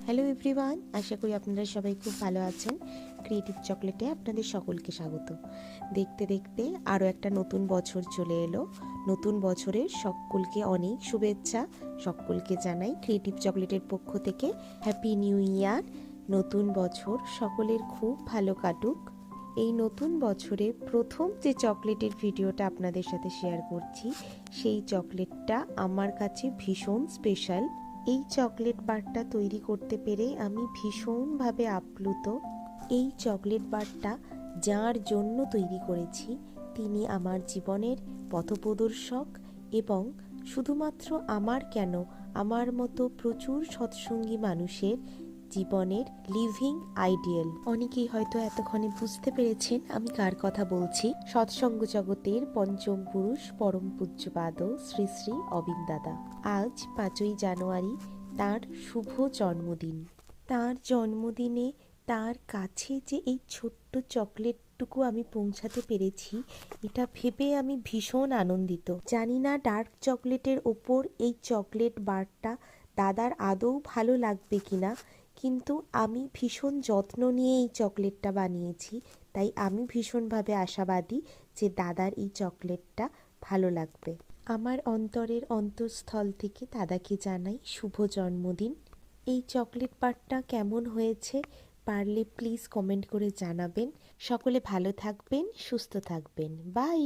Hello everyone, আশা করি আপনারা সবাই খুব ভালো আছেন। ক্রিয়েটিভ চকলেটে আপনাদের সকলকে স্বাগত। দেখতে দেখতে আরও একটা নতুন বছর চলে এলো। নতুন বছরের সকলকে অনেক শুভেচ্ছা। সকলকে জানাই ক্রিয়েটিভ চকলেটের পক্ষ থেকে হ্যাপি নিউ ইয়ার। নতুন বছর সকলের খুব ভালো কাটুক। এই নতুন বছরে প্রথম যে চকলেটের ভিডিওটা আপনাদের সাথে শেয়ার করছি, সেই চকলেটটা আমার কাছে ভীষণ স্পেশাল। এই চকলেট বারটা তৈরি করতে পেরে আমি ভীষণভাবে আপ্লুত। এই চকলেট বারটা যার জন্য তৈরি করেছি তিনি আমার জীবনের পথপ্রদর্শক এবং শুধুমাত্র আমার কেন, আমার মতো প্রচুর সৎসঙ্গী মানুষের জীবনের লিভিং আইডিয়াল। অনেকেই হয়তো এতক্ষণে বুঝতে পেরেছেন আমি কার কথা বলছি। সৎসঙ্গ জগতের পঞ্চম পুরুষ পরম পূজ্যপাদ শ্রী শ্রী অবিন দাদা। আজ 5ই জানুয়ারি তার শুভ জন্মদিন। তার জন্মদিনে তার কাছে যে এই ছোট্ট চকলেটটুকু আমি পৌঁছাতে পেরেছি, এটা ভেবে আমি ভীষণ আনন্দিত। জানি না ডার্ক চকলেটের ওপর এই চকলেট বারটা দাদার আদৌ ভালো লাগবে কিনা, কিন্তু আমি ভীষণ যত্ন নিয়ে এই চকলেটটা বানিয়েছি। তাই আমি ভীষণভাবে আশাবাদী যে দাদার এই চকলেটটা ভালো লাগবে। আমার অন্তরের অন্তঃস্থল থেকে দাদাকে জানাই শুভ জন্মদিন। এই চকলেট বারটা কেমন হয়েছে পারলে প্লিজ কমেন্ট করে জানাবেন। সকলে ভালো থাকবেন, সুস্থ থাকবেন। বাই।